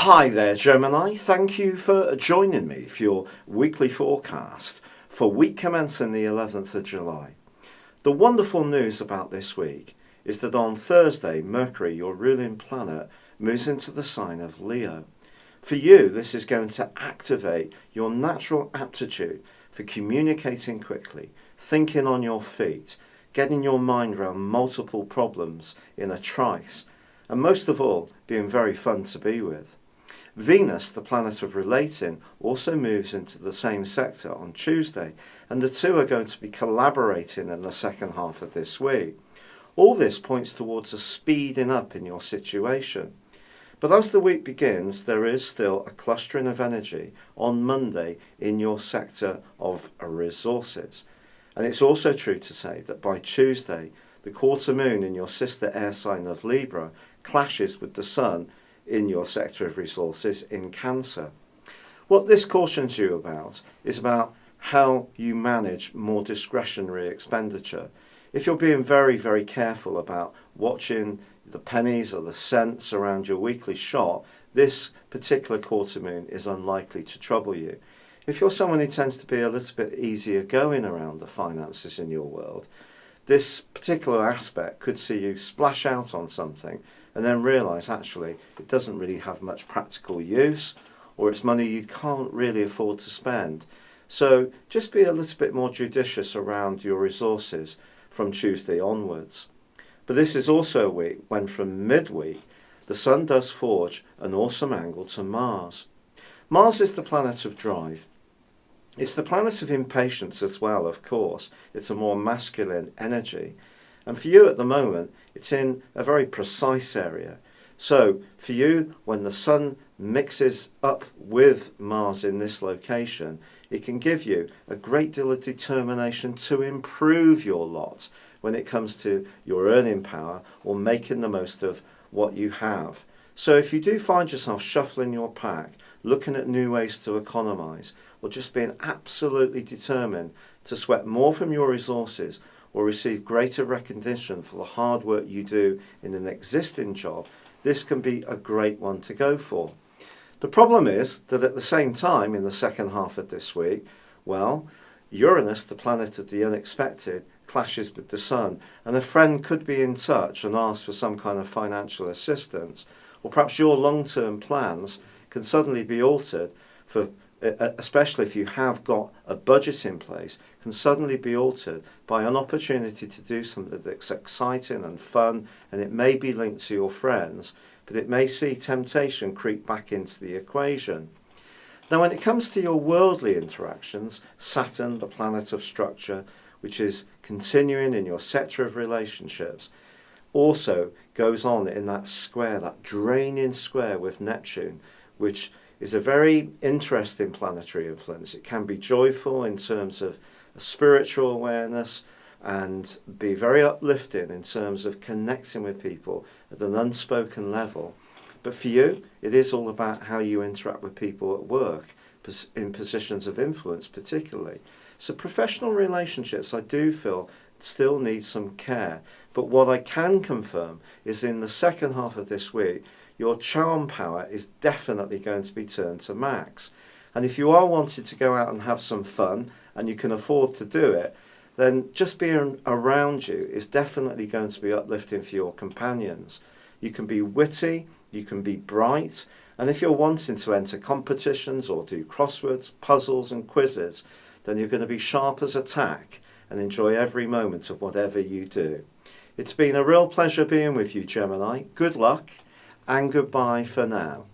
Hi there, Gemini. Thank you for joining me for your weekly forecast for week commencing the 11th of July. The wonderful news about this week is that on Thursday, Mercury, your ruling planet, moves into the sign of Leo. For you, this is going to activate your natural aptitude for communicating quickly, thinking on your feet, getting your mind around multiple problems in a trice, and most of all, being very fun to be with. Venus, the planet of relating, also moves into the same sector on Tuesday, and the two are going to be collaborating in the second half of this week. All this points towards a speeding up in your situation. But as the week begins, there is still a clustering of energy on Monday in your sector of resources. And it's also true to say that by Tuesday, the quarter moon in your sister air sign of Libra clashes with the sun in your sector of resources in Cancer. What this cautions you about is about how you manage more discretionary expenditure. If you're being very, very careful about watching the pennies or the cents around your weekly shop, this particular quarter moon is unlikely to trouble you. If you're someone who tends to be a little bit easier going around the finances in your world, this particular aspect could see you splash out on something and then realise actually it doesn't really have much practical use, or it's money you can't really afford to spend. So just be a little bit more judicious around your resources from Tuesday onwards. But this is also a week when from midweek the sun does forge an awesome angle to Mars. Mars is the planet of drive. It's the planet of impatience as well, of course. It's a more masculine energy. And for you at the moment, it's in a very precise area. So for you, when the sun mixes up with Mars in this location, it can give you a great deal of determination to improve your lot when it comes to your earning power or making the most of what you have. So if you do find yourself shuffling your pack, looking at new ways to economise, or just being absolutely determined to sweat more from your resources or receive greater recognition for the hard work you do in an existing job, this can be a great one to go for. The problem is that at the same time, in the second half of this week, well, Uranus, the planet of the unexpected, clashes with the sun, and a friend could be in touch and ask for some kind of financial assistance, or perhaps your long-term plans can suddenly be altered for, especially if you have got a budget in place, can suddenly be altered by an opportunity to do something that's exciting and fun, and it may be linked to your friends, but it may see temptation creep back into the equation. Now, when it comes to your worldly interactions, Saturn, the planet of structure, which is continuing in your sector of relationships, also goes on in that square, that draining square with Neptune, which is a very interesting planetary influence. It can be joyful in terms of a spiritual awareness and be very uplifting in terms of connecting with people at an unspoken level. But for you, it is all about how you interact with people at work, in positions of influence particularly. So professional relationships, I do feel, still need some care. But what I can confirm is in the second half of this week, your charm power is definitely going to be turned to max. And if you are wanting to go out and have some fun, and you can afford to do it, then just being around you is definitely going to be uplifting for your companions. You can be witty, you can be bright, and if you're wanting to enter competitions or do crosswords, puzzles and quizzes, then you're going to be sharp as a tack and enjoy every moment of whatever you do. It's been a real pleasure being with you, Gemini. Good luck and goodbye for now.